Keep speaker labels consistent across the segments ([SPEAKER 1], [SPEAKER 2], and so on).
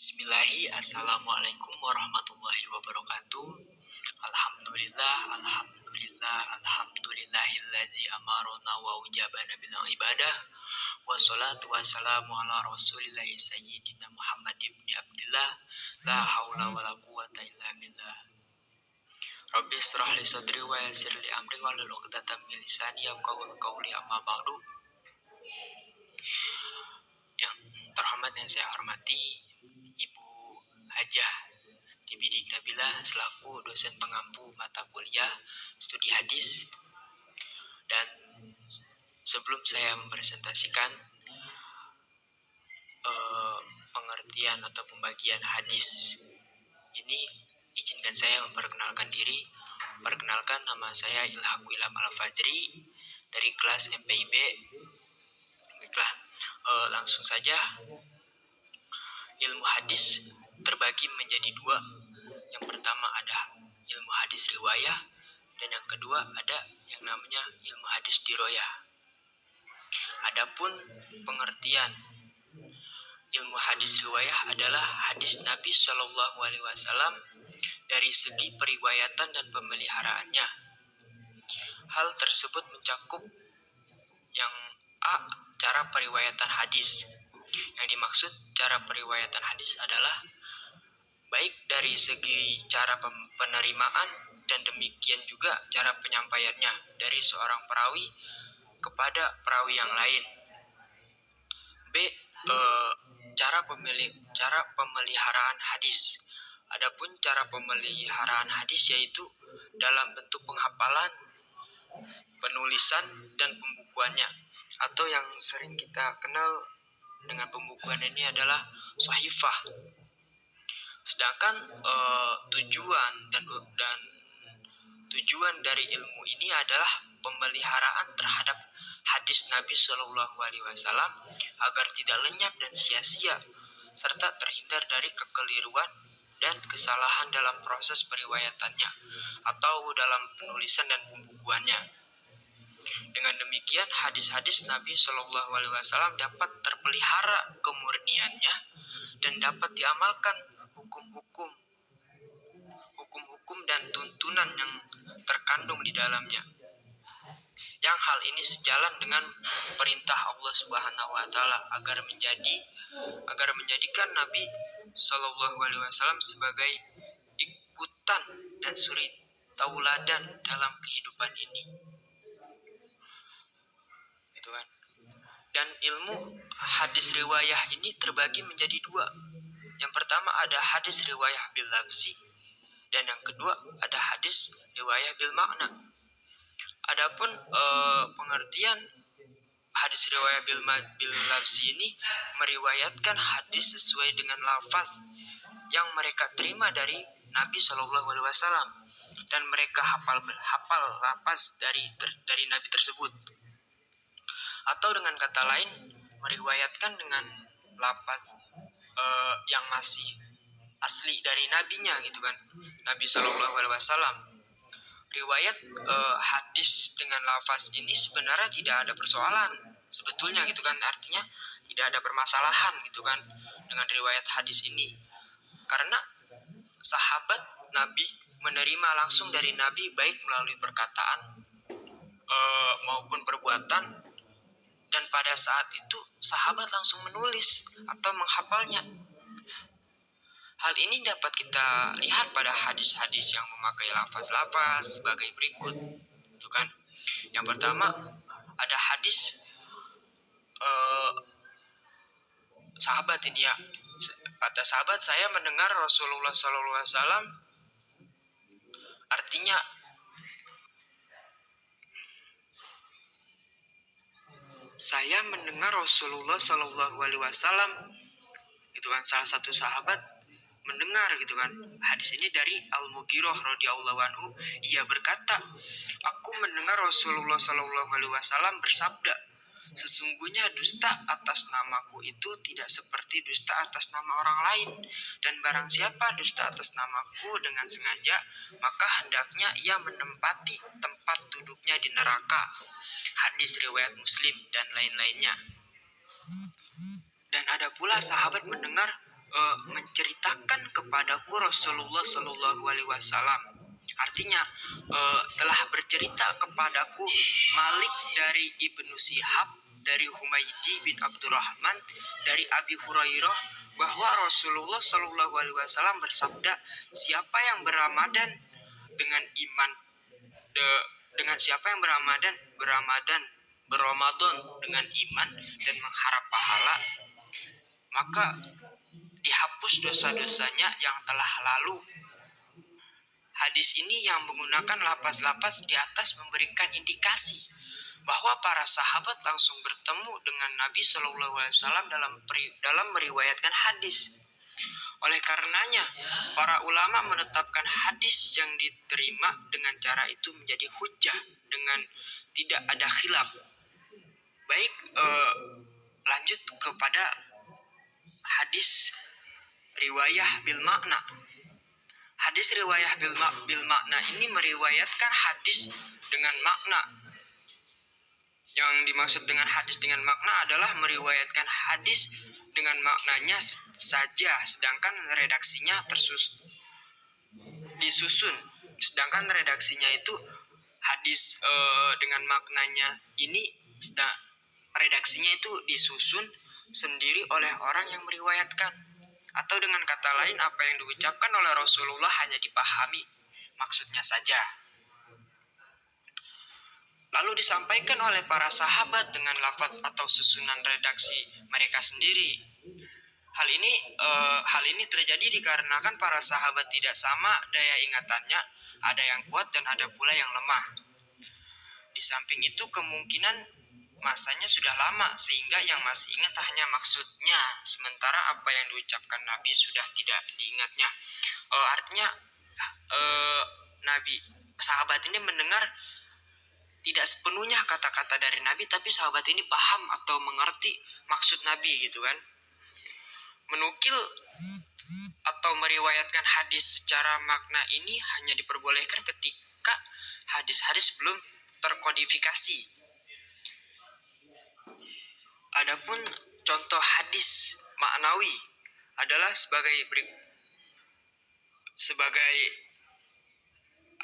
[SPEAKER 1] Bismillahi, Assalamualaikum warahmatullahi wabarakatuh. Alhamdulillahillazi amarona wa ujabana bil ibadah. Wassalatu wassalamu ala rasulillahi sayyidina Muhammad ibn Abdillah. La hawla wa la quwata illa billah. Rabbi israh li sadri wa yassir li amri wa hlul 'uqdatam min lisani yafqahu qawli, amma ba'du. Yang terhormat yang saya hormati Ibu Hajah Bidik Nabila selaku dosen pengampu mata kuliah studi hadis. Dan sebelum saya mempresentasikan pengertian atau pembagian hadis ini, izinkan saya memperkenalkan diri. Perkenalkan, nama saya Ilham Wilam Al-Fajri dari kelas MPIB. Baiklah, langsung saja. Ilmu hadis terbagi menjadi dua. Yang pertama ada ilmu hadis riwayah, dan yang kedua ada yang namanya ilmu hadis diroyah. Adapun pengertian ilmu hadis riwayah adalah hadis Nabi Shallallahu Alaihi Wasallam dari segi periwayatan dan pemeliharaannya. Hal tersebut mencakup yang A. Cara periwayatan hadis. Yang dimaksud cara periwayatan hadis adalah baik dari segi cara penerimaan dan demikian juga cara penyampaiannya dari seorang perawi kepada perawi yang lain. B. Cara pemeliharaan hadis. Adapun cara pemeliharaan hadis yaitu dalam bentuk penghafalan, penulisan, dan pembukuannya, atau yang sering kita kenal dengan pembukuan ini adalah sahifah. Sedangkan tujuan dari ilmu ini adalah pemeliharaan terhadap hadis Nabi Shallallahu Alaihi Wasallam agar tidak lenyap dan sia-sia, serta terhindar dari kekeliruan dan kesalahan dalam proses periwayatannya atau dalam penulisan dan pembukuannya. Dengan demikian, hadis-hadis Nabi Shallallahu Alaihi Wasallam dapat terpelihara kemurniannya dan dapat diamalkan hukum-hukum dan tuntunan yang terkandung di dalamnya. Yang hal ini sejalan dengan perintah Allah Subhanahu wa taala agar menjadikan Nabi Shallallahu Alaihi Wasallam sebagai ikutan dan suri tauladan dalam kehidupan ini. Gitu kan. Dan ilmu hadis riwayah ini terbagi menjadi dua. Yang pertama ada hadis riwayah bil lafzi, dan yang kedua ada hadis riwayah bil makna. Adapun pengertian hadis riwayah bil lafzi ini meriwayatkan hadis sesuai dengan lafaz yang mereka terima dari Nabi Shallallahu Alaihi Wasallam dan mereka hafal lafaz dari Nabi tersebut. Atau dengan kata lain, meriwayatkan dengan lafaz yang masih asli dari nabinya, gitu kan, Nabi Shallallahu Alaihi Wasallam. Riwayat hadis dengan lafaz ini sebenarnya tidak ada persoalan sebetulnya, gitu kan, artinya tidak ada permasalahan, gitu kan, dengan riwayat hadis ini, karena sahabat Nabi menerima langsung dari Nabi baik melalui perkataan maupun perbuatan, dan pada saat itu sahabat langsung menulis atau menghafalnya. Hal ini dapat kita lihat pada hadis-hadis yang memakai lafaz-lafaz sebagai berikut, gitu kan. Yang pertama ada hadis sahabat ini ya. Kata sahabat, saya mendengar Rasulullah SAW, artinya saya mendengar Rasulullah Shallallahu Alaihi Wasallam, itu kan, salah satu sahabat mendengar, gitu kan, hadis ini dari Al-Mughirah radhiyallahu anhu. Ia berkata, aku mendengar Rasulullah Shallallahu Alaihi Wasallam bersabda, sesungguhnya dusta atas namaku itu tidak seperti dusta atas nama orang lain, dan barang siapa dusta atas namaku dengan sengaja, maka hendaknya ia menempati tempat duduknya di neraka. Hadis riwayat Muslim dan lain-lainnya. Dan ada pula sahabat mendengar menceritakan kepadaku Rasulullah Shallallahu Alaihi Wasallam. Artinya telah bercerita kepadaku Malik dari Ibnu Syihab, dari Humaydi bin Abdurrahman, dari Abi Hurairah, bahwa Rasulullah Shallallahu Alaihi Wasallam bersabda, siapa yang beramadan dengan iman, dengan siapa yang beramadan dengan iman dan mengharap pahala, maka dihapus dosa-dosanya yang telah lalu. Hadis ini yang menggunakan lafaz-lafaz di atas memberikan indikasi bahwa para sahabat langsung bertemu dengan Nabi Shallallahu Alaihi Wasallam dalam meriwayatkan hadis. Oleh karenanya, para ulama menetapkan hadis yang diterima dengan cara itu menjadi hujjah dengan tidak ada khilaf. Baik, lanjut kepada hadis riwayah bil makna. Hadis riwayah bil makna ini meriwayatkan hadis dengan makna. Yang dimaksud dengan hadis dengan makna adalah meriwayatkan hadis dengan maknanya saja, sedangkan redaksinya disusun. Sedangkan redaksinya itu hadis dengan maknanya ini, redaksinya itu disusun sendiri oleh orang yang meriwayatkan. Atau dengan kata lain, apa yang diucapkan oleh Rasulullah hanya dipahami maksudnya saja, lalu disampaikan oleh para sahabat dengan lafaz atau susunan redaksi mereka sendiri. Hal ini terjadi dikarenakan para sahabat tidak sama daya ingatannya, ada yang kuat dan ada pula yang lemah. Di samping itu kemungkinan masanya sudah lama sehingga yang masih ingat hanya maksudnya, sementara apa yang diucapkan Nabi sudah tidak diingatnya. Artinya sahabat ini mendengar tidak sepenuhnya kata-kata dari Nabi, tapi sahabat ini paham atau mengerti maksud Nabi gitu kan. Menukil atau meriwayatkan hadis secara makna ini hanya diperbolehkan ketika hadis-hadis belum terkodifikasi. Adapun contoh hadis maknawi adalah sebagai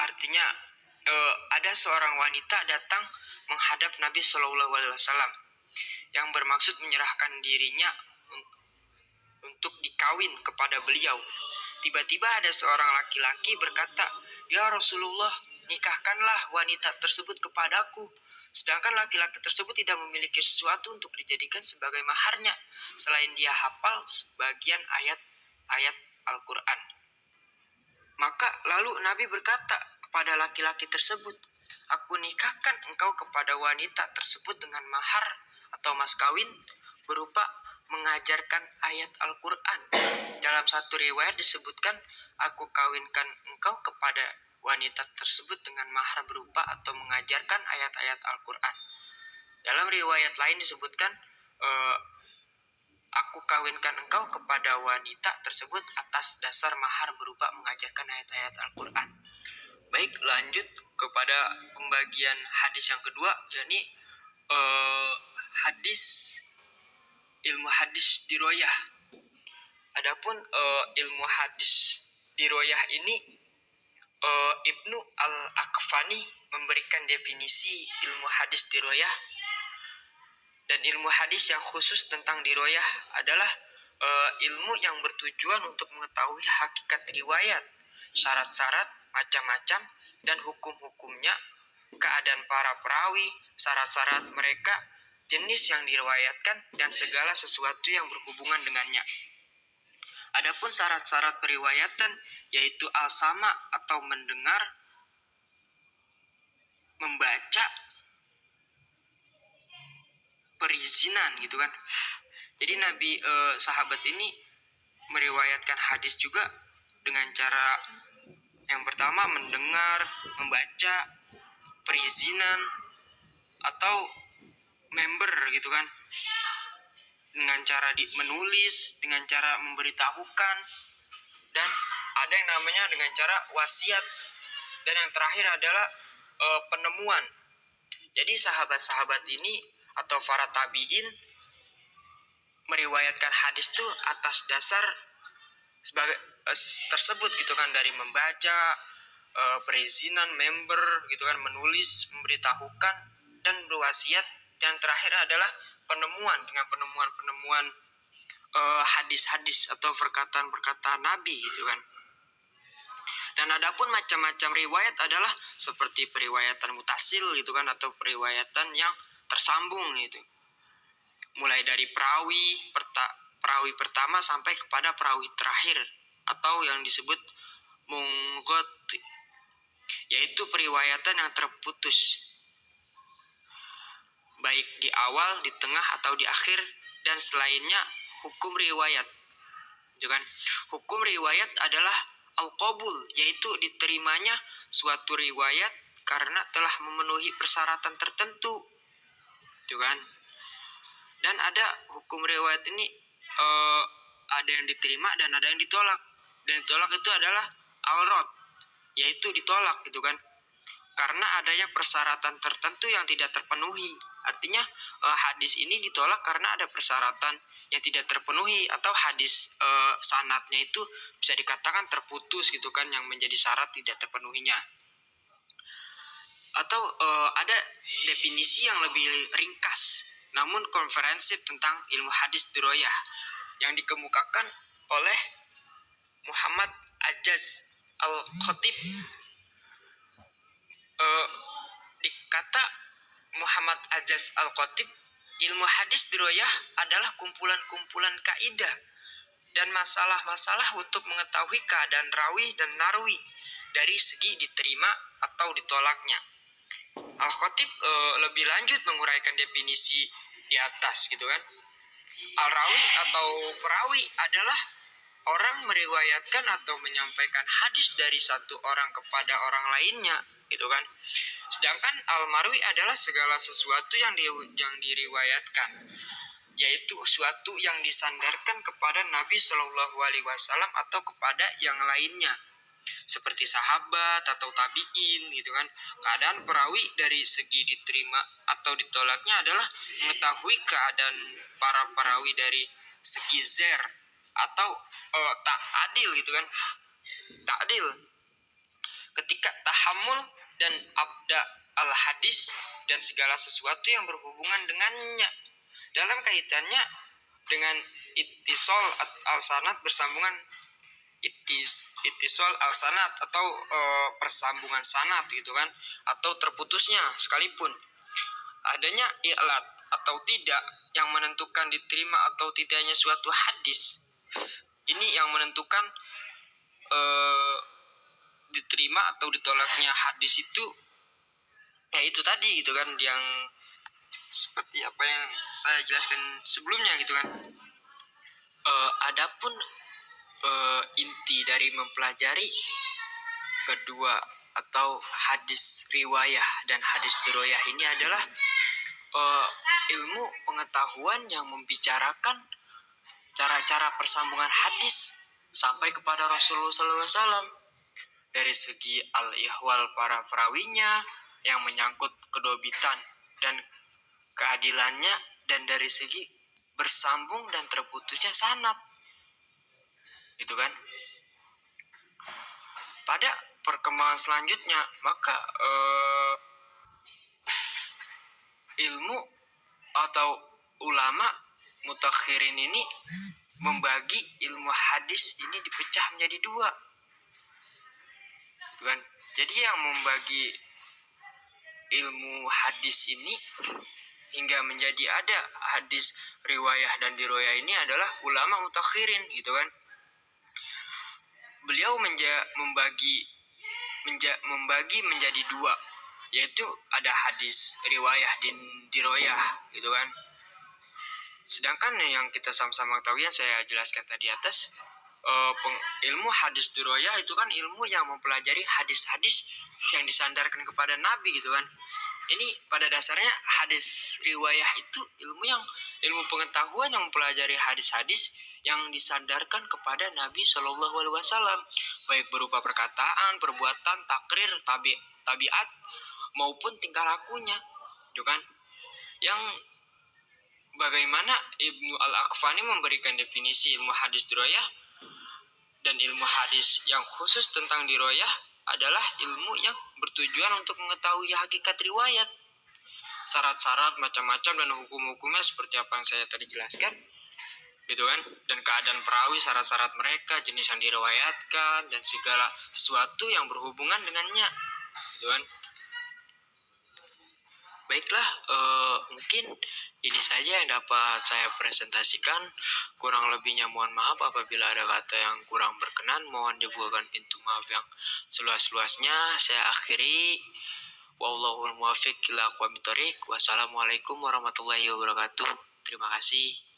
[SPEAKER 1] artinya ada seorang wanita datang menghadap Nabi Shallallahu Alaihi Wasallam yang bermaksud menyerahkan dirinya untuk dikawin kepada beliau. Tiba-tiba ada seorang laki-laki berkata, "Ya Rasulullah, nikahkanlah wanita tersebut kepadaku." Sedangkan laki-laki tersebut tidak memiliki sesuatu untuk dijadikan sebagai maharnya selain dia hafal sebagian ayat-ayat Al-Quran. Maka lalu Nabi berkata kepada laki-laki tersebut, "Aku nikahkan engkau kepada wanita tersebut dengan mahar atau mas kawin berupa mengajarkan ayat Al-Quran." Dalam satu riwayat disebutkan, "Aku kawinkan engkau kepada wanita tersebut dengan mahar berupa atau mengajarkan ayat-ayat Al-Quran." Dalam riwayat lain disebutkan, "Aku kawinkan engkau kepada wanita tersebut atas dasar mahar berupa mengajarkan ayat-ayat Al-Quran." Baik, lanjut kepada pembagian hadis yang kedua, yakni ilmu hadis diroyah. Adapun ilmu hadis diroyah ini Ibnu Al-Akfani memberikan definisi ilmu hadis diroyah, dan ilmu hadis yang khusus tentang diroyah adalah ilmu yang bertujuan untuk mengetahui hakikat riwayat, syarat-syarat macam-macam dan hukum-hukumnya, keadaan para perawi, syarat-syarat mereka, jenis yang diriwayatkan, dan segala sesuatu yang berhubungan dengannya. Adapun syarat-syarat periwayatan yaitu al-sama atau mendengar, membaca, perizinan gitu kan. Jadi sahabat ini meriwayatkan hadis juga dengan cara yang pertama mendengar, membaca, perizinan, atau member gitu kan, dengan cara menulis, dengan cara memberitahukan, dan ada yang namanya dengan cara wasiat, dan yang terakhir adalah penemuan. Jadi sahabat-sahabat ini atau para tabi'in meriwayatkan hadis itu atas dasar sebagai tersebut gitu kan, dari membaca, perizinan member gitu kan, menulis, memberitahukan, dan berwasiat. Dan terakhir adalah penemuan, dengan penemuan hadis-hadis atau perkataan-perkataan Nabi gitu kan. Dan adapun macam-macam riwayat adalah seperti periwayatan mutasil gitu kan, atau periwayatan yang tersambung gitu. Mulai dari perawi pertama sampai kepada perawi terakhir, atau yang disebut mungot, yaitu periwayatan yang terputus, baik di awal, di tengah, atau di akhir, dan selainnya hukum riwayat. Gitu kan? Hukum riwayat adalah al-qabul, yaitu diterimanya suatu riwayat karena telah memenuhi persyaratan tertentu. Gitu kan? Dan ada hukum riwayat ini ada yang diterima dan ada yang ditolak. Dan ditolak itu adalah al-rad, yaitu ditolak gitu kan, karena adanya persyaratan tertentu yang tidak terpenuhi. Artinya hadis ini ditolak karena ada persyaratan yang tidak terpenuhi, atau hadis sanadnya itu bisa dikatakan terputus gitu kan, yang menjadi syarat tidak terpenuhinya. Atau ada definisi yang lebih ringkas namun komprehensif tentang ilmu hadis diroyah yang dikemukakan oleh Muhammad Ajaz Al-Khatib. Dikata Muhammad Ajaz Al-Khatib, ilmu hadis diroyah adalah kumpulan-kumpulan kaidah dan masalah-masalah untuk mengetahui keadaan rawi dan narwi dari segi diterima atau ditolaknya. Al-Khatib lebih lanjut menguraikan definisi di atas gitu kan. Al-rawi atau perawi adalah orang meriwayatkan atau menyampaikan hadis dari satu orang kepada orang lainnya gitu kan. Sedangkan al-marwi adalah segala sesuatu yang diriwayatkan, yaitu suatu yang disandarkan kepada Nabi Shallallahu Alaihi Wasallam atau kepada yang lainnya, seperti sahabat atau tabiin gitu kan. Keadaan perawi dari segi diterima atau ditolaknya adalah mengetahui keadaan para perawi dari segi zer atau tak adil gitu kan. Tak adil ketika tahammul dan abda al hadis dan segala sesuatu yang berhubungan dengannya dalam kaitannya dengan ittisal al sanad, bersambungan ittisal al sanad atau persambungan sanad gitu kan, atau terputusnya sekalipun. Adanya i'lat atau tidak yang menentukan diterima atau tidaknya suatu hadis, ini yang menentukan diterima atau ditolaknya hadis itu, ya itu tadi gitu kan, yang seperti apa yang saya jelaskan sebelumnya gitu kan. Adapun inti dari mempelajari kedua atau hadis riwayah dan hadis diroyah ini adalah ilmu pengetahuan yang membicarakan cara-cara persambungan hadis sampai kepada Rasulullah SAW, dari segi al-ihwal para perawinya yang menyangkut kedobitan dan keadilannya, dan dari segi bersambung dan terputusnya sanad gitu kan. Pada perkembangan selanjutnya maka ilmu atau ulama mutakhirin ini membagi ilmu hadis ini dipecah menjadi dua gitu kan. Jadi yang membagi ilmu hadis ini hingga menjadi ada hadis riwayah dan diroyah ini adalah ulama mutakhirin gitu kan. Beliau membagi menjadi dua, yaitu ada hadis riwayah dan diroyah gitu kan. Sedangkan yang kita sama-sama ketahui yang saya jelaskan tadi atas, ilmu hadis diroyah itu kan ilmu yang mempelajari hadis-hadis yang disandarkan kepada Nabi gitu kan. Ini pada dasarnya hadis riwayah itu ilmu pengetahuan yang mempelajari hadis-hadis yang disandarkan kepada Nabi Shallallahu Alaihi Wasallam, baik berupa perkataan, perbuatan, takrir, tabiat maupun tingkah lakunya, gitu kan? Yang bagaimana Ibnu Al-Aqfani memberikan definisi ilmu hadis diroyah, Dan ilmu hadis yang khusus tentang riwayah adalah ilmu yang bertujuan untuk mengetahui hakikat riwayat, syarat-syarat macam-macam dan hukum-hukumnya seperti apa yang saya tadi jelaskan, gitu kan, dan keadaan perawi, syarat-syarat mereka, jenis yang diriwayatkan, dan segala sesuatu yang berhubungan dengannya, gitu kan. Baiklah, mungkin ini saja yang dapat saya presentasikan. Kurang lebihnya mohon maaf apabila ada kata yang kurang berkenan. Mohon dibukakan pintu maaf yang seluas-luasnya. Saya akhiri. Wallahul muwaffiq ila aqwamit thoriq. Wassalamualaikum warahmatullahi wabarakatuh. Terima kasih.